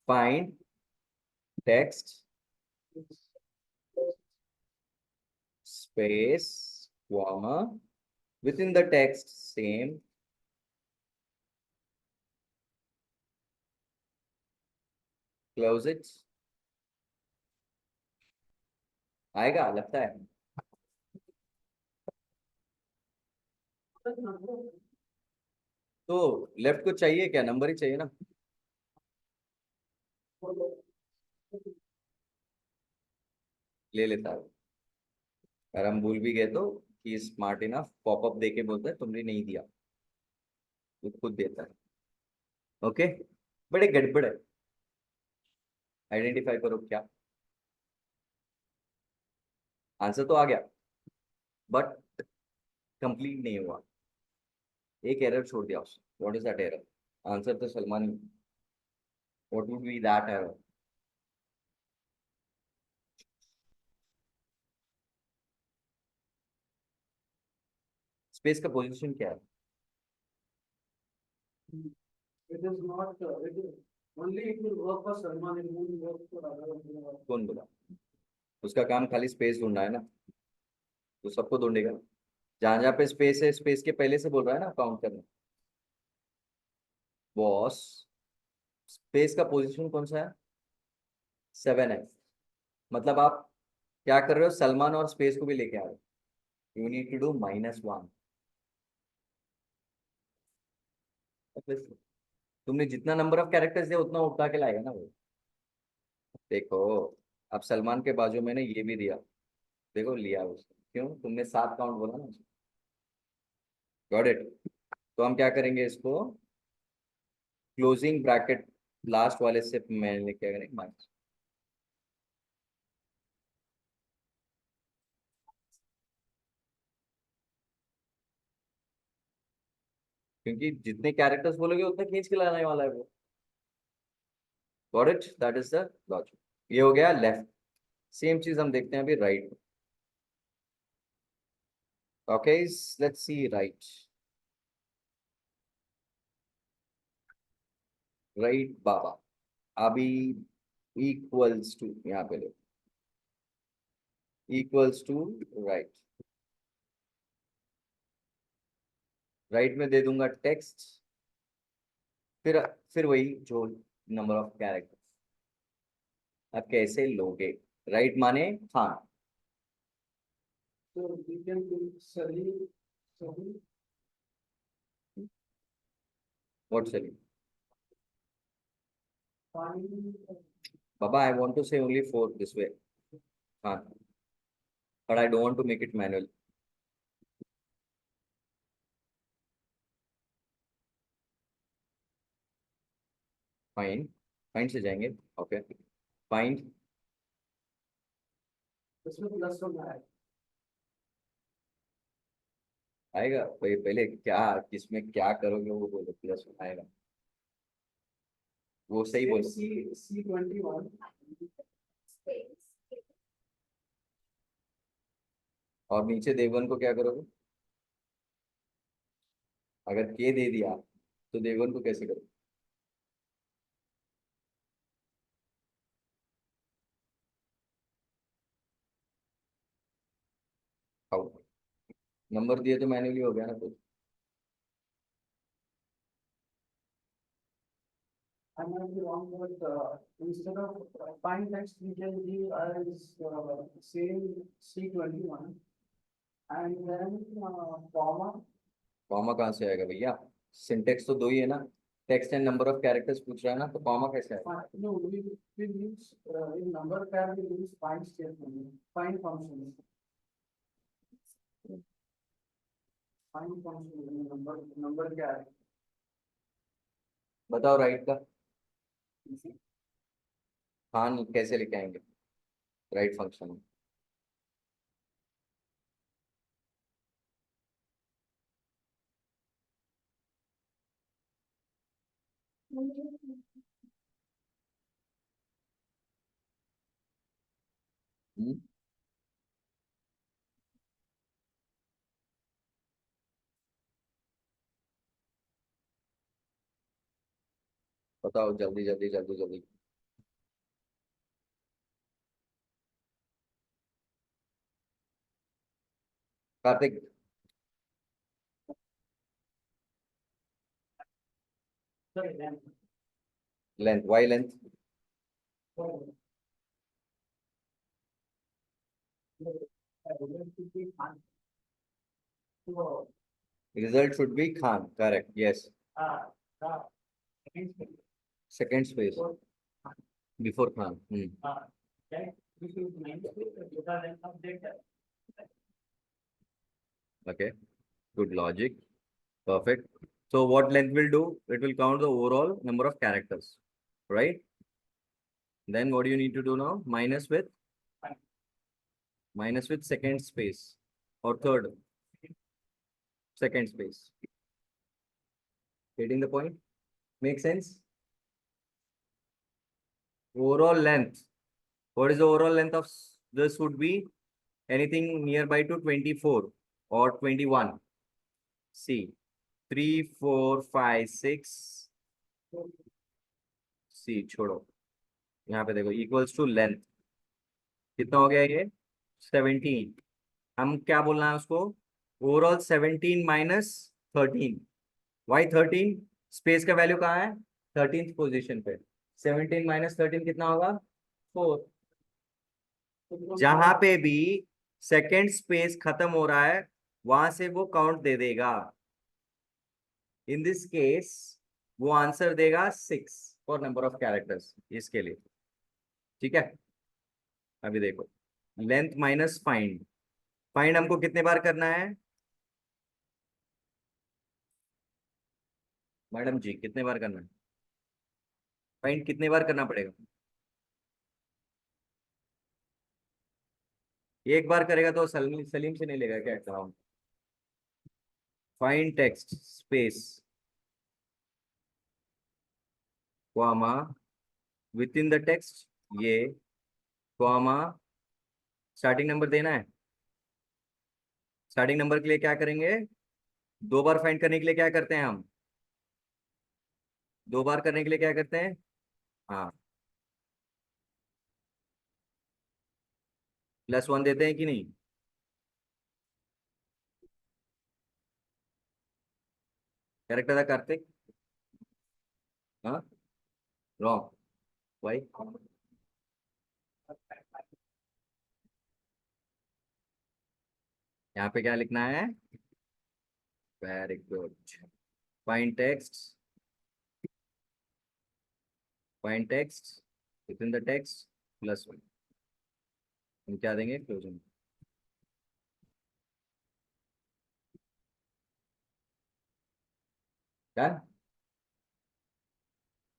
Find text space comma within the text same close it। आएगा लगता है। तो लेफ्ट को चाहिए क्या, नंबर ही चाहिए ना? ले लेता है। अगर हम भूल भी गए तो ही स्मार्ट इनफ पॉपअप देके बोलता है तुमने नहीं दिया, वो खुद देता है। ओके। बड़े गड़बड़ है। आइडेंटिफाई करो क्या। आंसर तो आ गया बट कंप्लीट नहीं हुआ। एक एरर छोड़ दिया उसने। What is that error? Answer तो Salman. What would be that error? Space का पोजीशन क्या है? It is not, it is only it will work for Salman, it won't work for other. कौन बोला? उसका काम खाली स्पेस ढूंढना है ना, तो सबको ढूंढेगा। जहां जहां पे स्पेस है, स्पेस के पहले से बोल रहा है ना काउंट करना। बॉस, स्पेस का पोजीशन कौन सा है? 7 है। मतलब आप क्या कर रहे हो, सलमान और स्पेस को भी लेके आ रहे हो। You need to do -1। तुमने जितना नंबर ऑफ कैरेक्टर्स दिया उतना उठा के लाएगा ना वो। देखो, अब सलमान के बाजू में ने ये भी दिया, देखो लिया उसने, क्यों? तुमने 7 काउंट बोला ना। Got it. तो हम क्या करेंगे इसको, क्लोजिंग ब्रैकेट लास्ट वाले से मैंने क्या करेंगे, माइनस। क्योंकि जितने कैरेक्टर्स बोलोगे उतने खींच के लाने वाला है वो। Got it, that is the logic. ये हो गया लेफ्ट। सेम चीज हम देखते हैं अभी right. Okay, let's see right. Right बाबा। अभी इक्वल्स टू, यहाँ पे ले, इक्वल्स टू राइट। राइट में दे दूंगा टेक्स्ट, फिर वही जो नंबर ऑफ कैरेक्टर। अब कैसे लोगे? राइट माने हाँ। So we can do Sally, Sally, what say? find, बाबा I want to say only 4 this way. हाँ, but I don't want to make it manual. Find, find से जाएंगे, ओके, फाइंड, इसमें प्लस वन है। आएगा भाई, पहले क्या किसमें क्या करोगे वो बोलो, प्लस आएगा, वो सही बोल। C21 और नीचे देवन को क्या करोगे, अगर के दे दिया तो देवन को कैसे करोगे? हाउ, नंबर दिए तो मैन्युअली हो गया ना कुछ। I might be wrong, but instead of find text, we can give as same C21 and then comma. Comma कहाँ से आएगा भैया, सिंटेक्स तो दो ही है ना, text and number of characters पूछ रहा है ना, तो कॉमा कैसे आएगा? No, we use in number pair we use find statement, find function, find function in number pair. बताओ राइट का, हाँ नहीं, कैसे लेके आएंगे राइट फंक्शन? बताओ जल्दी जल्दी जल्दी जल्दी। Kartik, Sorry, then. Length, Y length, So, result should be Khan, correct, yes, uh, second space so, before Khan, that this is main space, data length of data. okay, good logic, perfect. So what length will do, it will count the overall number of characters, right? Then what do you need to do now, minus with second space or third second space, getting the point, make sense? Overall length, what is the overall length of this, would be anything nearby to 24 or 21. See, 3 4 5 6, सी छोड़ो, यहाँ पे देखो equals to length, कितना हो गया ये 17, हम क्या बोलना है उसको, ओवरऑल 17 माइनस 13, वाई 13, स्पेस का वैल्यू कहाँ है 13th पोजीशन पे, 17 माइनस 13 कितना होगा 4, जहां पे भी सेकंड स्पेस खत्म हो रहा है वहां से वो काउंट दे देगा, इन दिस केस वो आंसर देगा 6 फॉर नंबर ऑफ कैरेक्टर्स इसके लिए, ठीक है? अभी देखो, लेंथ माइनस फाइंड, फाइंड हमको कितने बार करना है मैडम जी, कितने बार करना है फाइंड, कितने बार करना पड़ेगा? एक बार करेगा तो सलीम सलीम से नहीं लेगा क्या exam? Find text space comma with in the text, ये कॉमा स्टार्टिंग नंबर देना है, स्टार्टिंग नंबर के लिए क्या करेंगे, दो बार फाइंड करने के लिए क्या करते हैं हम, दो बार करने के लिए क्या करते हैं, हाँ +1 देते हैं कि नहीं, करेक्ट था कार्तिक? हाँ, रॉन्ग, भाई यहाँ पे क्या लिखना है, very good, find text, find text with in the text +1, हम क्या देंगे क्लोजन, क्या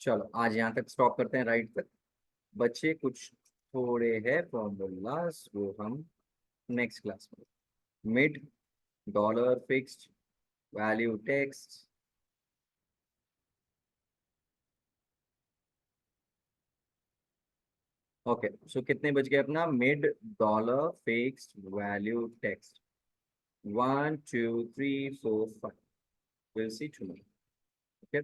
चलो आज यहाँ तक स्टॉप करते हैं, राइट तक। बच्चे कुछ थोड़े है फॉर्मूलाज, वो हम नेक्स्ट क्लास में। Mid, dollar fixed, value text. Okay, so कितने बज गए अपना? Mid, dollar fixed, value text. 1 2 3 4 5। We'll see tomorrow. Okay.